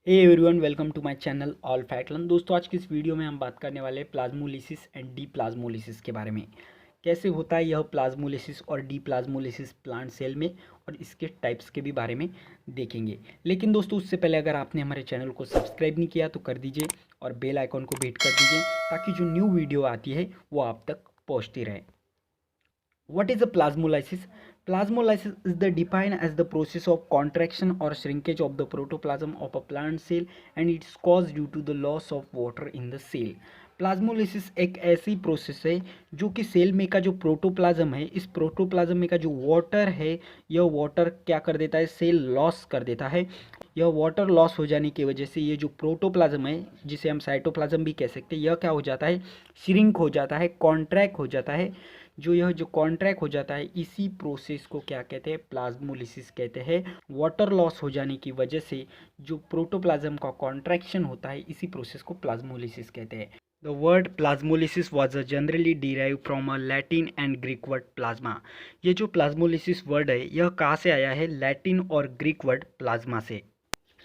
Hey everyone, welcome to my channel all fact learn. दोस्तों, आज की इस वीडियो में हम बात करने वाले हैं प्लाज्मोलिसिस एंड डी प्लाज्मोलिसिस के बारे में। कैसे होता है यह प्लाज्मोलिसिस और डी प्लाज्मोलिसिस प्लांट सेल में, और इसके टाइप्स के भी बारे में देखेंगे। लेकिन दोस्तों, उससे पहले अगर आपने हमारे चैनल को सब्सक्राइब नहीं किया तो कर दीजिए और बेल आइकॉन को भी हिट कर दीजिए ताकि जो न्यू वीडियो आती है वो आप तक पहुँचती रहे। What is a plasmolysis? Plasmolysis is the defined as the process of contraction or shrinkage of the protoplasm of a plant cell and it's caused due to the loss of water in the cell. Plasmolysis एक ऐसी process है जो कि cell में का जो protoplasm है, इस प्रोटोप्लाज्म में का जो वाटर है, यह वाटर क्या कर देता है, सेल लॉस कर देता है। यह वाटर लॉस हो जाने की वजह से ये जो प्रोटोप्लाज्म है, जिसे हम साइटोप्लाज्म भी कह सकते हैं, यह क्या हो जाता है, श्रिंक हो जाता है, कॉन्ट्रैक्ट हो जाता है। जो कॉन्ट्रैक्ट हो जाता है, इसी प्रोसेस को क्या कहते हैं, प्लाज्मोलिसिस कहते हैं। वाटर लॉस हो जाने की वजह से जो प्रोटोप्लाज्म का कॉन्ट्रैक्शन होता है, इसी प्रोसेस को प्लाज्मोलिसिस कहते हैं। The word plasmolysis was generally derive from a Latin and Greek word plasma. ये जो प्लाज्मोलिसिस वर्ड है, यह कहाँ से आया है, लैटिन और ग्रीक वर्ड प्लाज्मा से।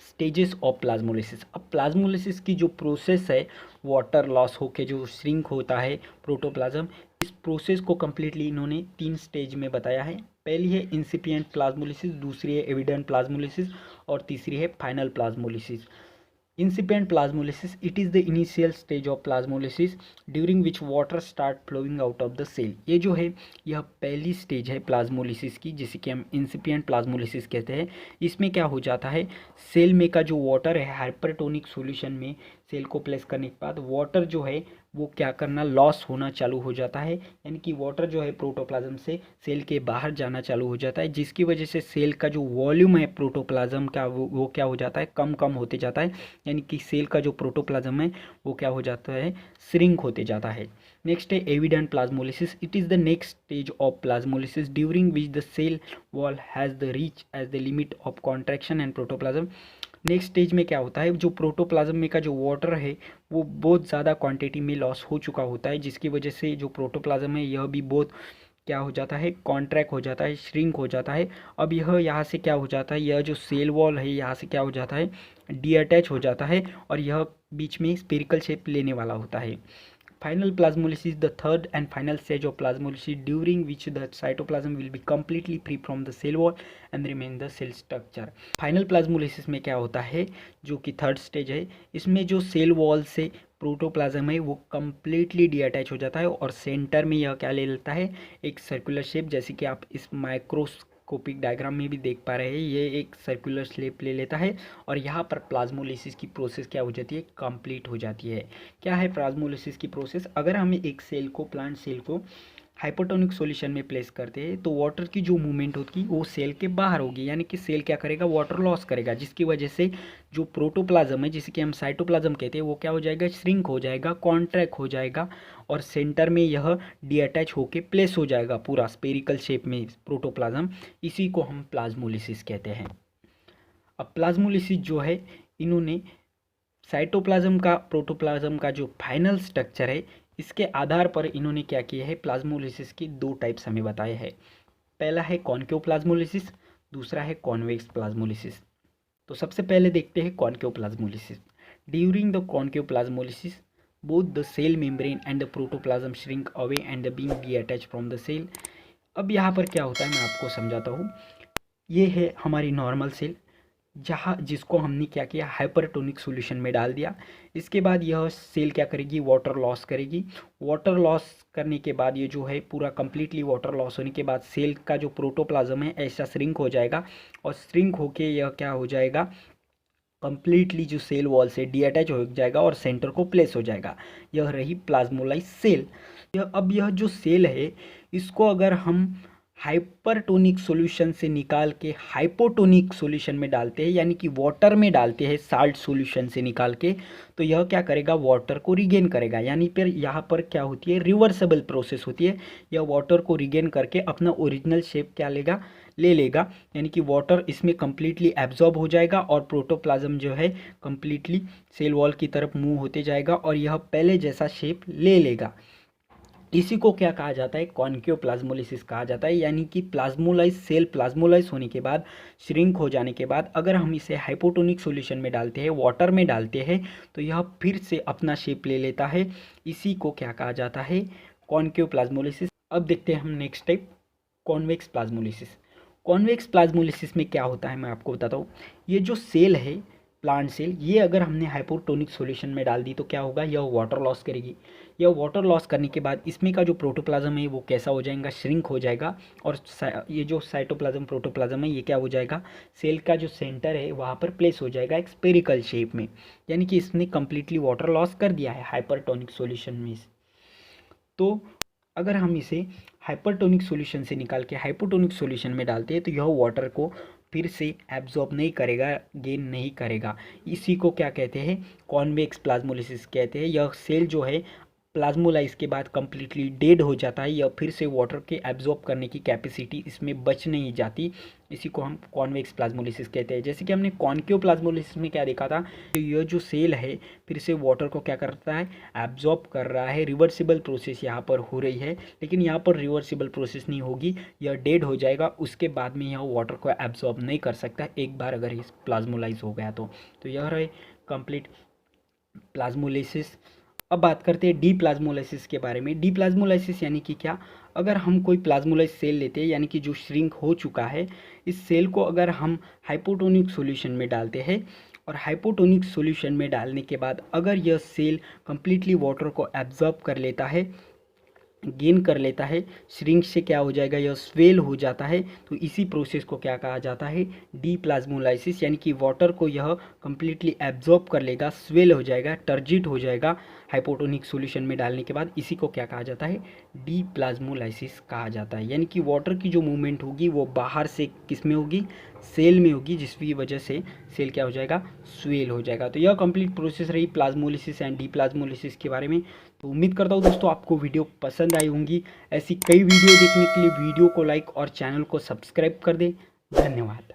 Stages of plasmolysis. अब प्लाज्मोलिसिस की जो प्रोसेस है, वाटर लॉस होके जो श्रिंक होता है प्रोटोप्लाज्म, इस प्रोसेस को कम्प्लीटली इन्होंने 3 स्टेज में बताया है। पहली है इंसिपिएंट प्लाज्मोलिसिस, दूसरी है एविडेंट प्लाज्मोलिसिस और तीसरी है final plasmolysis. Incipient plasmolysis, it is the initial stage of plasmolysis during which water start flowing out of the cell। ये जो है, यह पहली स्टेज है प्लाज्मोलिसिस की, जिसे कि हम इंसिपिएंट प्लाज्मोलिसिस कहते हैं। इसमें क्या हो जाता है, सेल में का जो वाटर है, हाइपरटोनिक सॉल्यूशन में सेल को प्लेस करने के बाद वाटर जो है वो क्या करना, लॉस होना चालू हो जाता है। यानी कि वाटर जो है प्रोटोप्लाज्म से सेल के बाहर जाना चालू हो जाता है, जिसकी वजह से सेल का जो वॉल्यूम है प्रोटोप्लाज्म का, वो क्या हो जाता है, कम कम होते जाता है। यानी कि सेल का जो प्रोटोप्लाज्म है वो क्या हो जाता है, श्रिंक होते जाता है। नेक्स्ट है evident plasmolysis. It is the next stage of plasmolysis during which the cell wall has the reach as the limit of contraction and protoplasm. Next stage में क्या होता है, जो प्रोटोप्लाज्म में का जो वाटर है वो बहुत ज़्यादा क्वांटिटी में लॉस हो चुका होता है, जिसकी वजह से जो प्रोटोप्लाज्म है यह भी बहुत क्या हो जाता है, कॉन्ट्रैक्ट हो जाता है, श्रिंक हो जाता है। अब यह यहाँ से क्या हो जाता है, यह जो सेल वॉल है यहाँ से क्या हो जाता है, डीअटैच हो जाता है और यह बीच में स्पेरिकल शेप लेने वाला होता है। Final plasmolysis, the third and final stage of plasmolysis, during which the cytoplasm will be completely free from the cell wall and remain the cell structure। Final plasmolysis में क्या होता है, जो कि थर्ड स्टेज है, इसमें जो सेल वॉल से प्रोटोप्लाज्म है वो कम्प्लीटली डीअटैच हो जाता है और सेंटर में यह क्या ले लेता है, एक सर्कुलर शेप, जैसे कि आप इस माइक्रोस्कोपिक डायग्राम में भी देख पा रहे हैं, ये एक सर्कुलर शेप ले लेता है और यहाँ पर प्लाज्मोलिसिस की प्रोसेस क्या हो जाती है, कंप्लीट हो जाती है। क्या है प्लाज्मोलिसिस की प्रोसेस, अगर हम एक सेल को, प्लांट सेल को हाइपोटोनिक सॉल्यूशन में प्लेस करते हैं तो वाटर की जो मूवमेंट होगी वो सेल के बाहर होगी, यानी कि सेल क्या करेगा, वाटर लॉस करेगा, जिसकी वजह से जो प्रोटोप्लाज्म है, जिसे कि हम साइटोप्लाज्म कहते हैं, वो क्या हो जाएगा, श्रिंक हो जाएगा, कॉन्ट्रैक्ट हो जाएगा और सेंटर में यह डीअटैच होके प्लेस हो जाएगा पूरा स्पेरिकल शेप में प्रोटोप्लाज्म। इसी को हम प्लाज्मोलिसिस कहते हैं। अब प्लाज्मोलिसिस जो है, इन्होंने साइटोप्लाज्म का, प्रोटोप्लाज्म का जो फाइनल स्ट्रक्चर है, इसके आधार पर इन्होंने क्या किया है, प्लाज्मोलिसिस की 2 टाइप्स हमें बताए हैं। पहला है कॉनकेव प्लाज्मोलिसिस, दूसरा है कॉन्वेक्स प्लाज्मोलिसिस। तो सबसे पहले देखते हैं concave plasmolysis. During the concave plasmolysis both the cell membrane and the protoplasm shrink away and the being detached from the cell. अब यहाँ पर क्या होता है, मैं आपको समझाता हूँ। ये है हमारी नॉर्मल सेल, जिसको हमने क्या किया, हाइपरटोनिक सॉल्यूशन में डाल दिया। इसके बाद यह सेल क्या करेगी, वाटर लॉस करेगी। वाटर लॉस करने के बाद ये जो है पूरा कंप्लीटली वाटर लॉस होने के बाद सेल का जो प्रोटोप्लाज्म है ऐसा श्रिंक हो जाएगा और श्रिंक होके यह क्या हो जाएगा, कंप्लीटली जो सेल वॉल से डीअटैच हो जाएगा और सेंटर को प्लेस हो जाएगा। यह रही प्लाज्मोलाइज सेल। यह जो सेल है, इसको अगर हम हाइपरटोनिक सॉल्यूशन से निकाल के हाइपोटोनिक सॉल्यूशन में डालते हैं, यानी कि वाटर में डालते हैं साल्ट सॉल्यूशन से निकाल के, तो यह क्या करेगा, वाटर को रिगेन करेगा। यानी फिर यहाँ पर क्या होती है, रिवर्सेबल प्रोसेस होती है। यह वाटर को रिगेन करके अपना ओरिजिनल शेप क्या ले लेगा, यानी कि वाटर इसमें कम्प्लीटली एब्जॉर्ब हो जाएगा और प्रोटोप्लाज्म जो है कम्प्लीटली सेल वॉल की तरफ मूव होते जाएगा और यह पहले जैसा शेप ले लेगा। इसी को क्या कहा जाता है, कॉन्केव प्लाज्मोलिसिस कहा जाता है। यानी कि प्लाज्मोलाइज सेल प्लाज्मोलाइज होने के बाद, श्रिंक हो जाने के बाद अगर हम इसे हाइपोटोनिक सॉल्यूशन में डालते हैं, वाटर में डालते हैं, तो यह फिर से अपना शेप ले लेता है। इसी को क्या कहा जाता है, कॉन्केव प्लाज्मोलिसिस। अब देखते हैं हम next type, convex plasmolysis. Convex plasmolysis में क्या होता है मैं आपको बताता हूँ। ये जो सेल है, प्लांट सेल, ये अगर हमने हाइपोटोनिक सॉल्यूशन में डाल दी तो क्या होगा, यह वाटर लॉस करेगी। यह वाटर लॉस करने के बाद इसमें का जो प्रोटोप्लाज्म है वो कैसा हो जाएगा, श्रिंक हो जाएगा। और ये जो साइटोप्लाज्म प्रोटोप्लाज्म है ये क्या हो जाएगा, सेल का जो सेंटर है वहाँ पर प्लेस हो जाएगा एक स्पेरिकल शेप में। यानी कि इसने कंप्लीटली वाटर लॉस कर दिया है हाइपरटोनिक सॉल्यूशन में। तो अगर हम इसे हाइपरटोनिक सॉल्यूशन से निकाल के हाइपोटोनिक सॉल्यूशन में डालते हैं तो यह वाटर को फिर से एब्जॉर्ब नहीं करेगा, गेन नहीं करेगा। इसी को क्या कहते हैं, कॉन्वेक्स प्लाज्मोलिसिस कहते हैं। यह सेल जो है प्लाज्मोलाइज के बाद कम्प्लीटली डेड हो जाता है, या फिर से वाटर के एब्जॉर्ब करने की कैपेसिटी इसमें बच नहीं जाती। इसी को हम कॉन्वेक्स प्लाज्मोलिसिस कहते हैं। जैसे कि हमने कॉन्केव प्लाज्मोलिसिस में क्या देखा था, तो यह जो सेल है फिर से वाटर को क्या करता है, एब्जॉर्ब कर रहा है। रिवर्सिबल प्रोसेस यहाँ पर हो रही है, लेकिन यहाँ पर रिवर्सिबल प्रोसेस नहीं होगी, यह डेड हो जाएगा। उसके बाद में यह वाटर को एब्जॉर्ब नहीं कर सकता एक बार अगर इस प्लाज्मोलाइज हो गया तो यह रहे कंप्लीट प्लाज्मोलिसिस। अब बात करते हैं डी प्लाज्मोलाइसिस के बारे में। डी प्लाज्मोलाइसिस यानी कि क्या, अगर हम कोई प्लाज्मोलाइज सेल लेते हैं, यानी कि जो श्रिंक हो चुका है, इस सेल को अगर हम हाइपोटोनिक सॉल्यूशन में डालते हैं, और हाइपोटोनिक सॉल्यूशन में डालने के बाद अगर यह सेल कंप्लीटली वाटर को एब्जॉर्ब कर लेता है, गेन कर लेता है, श्रिंक से क्या हो जाएगा, यह स्वेल हो जाता है। तो इसी प्रोसेस को क्या कहा जाता है, डी प्लाज्मोलाइसिस। यानी कि वाटर को यह कंप्लीटली एब्जॉर्ब कर लेगा, स्वेल हो जाएगा, टर्जिट हो जाएगा हाइपोटोनिक सॉल्यूशन में डालने के बाद। इसी को क्या कहा जाता है, डी प्लाज्मोलाइसिस कहा जाता है। यानी कि वाटर की जो मूवमेंट होगी वो बाहर से किस में होगी, सेल में होगी, जिसकी वजह से सेल क्या हो जाएगा, स्वेल हो जाएगा। तो यह कंप्लीट प्रोसेस रही प्लाज्मोलिसिस एंड डी प्लाज्मोलिसिस के बारे में। तो उम्मीद करता हूँ दोस्तों आपको वीडियो पसंद आई होंगी। ऐसी कई वीडियो देखने के लिए वीडियो को लाइक और चैनल को सब्सक्राइब कर दें। धन्यवाद।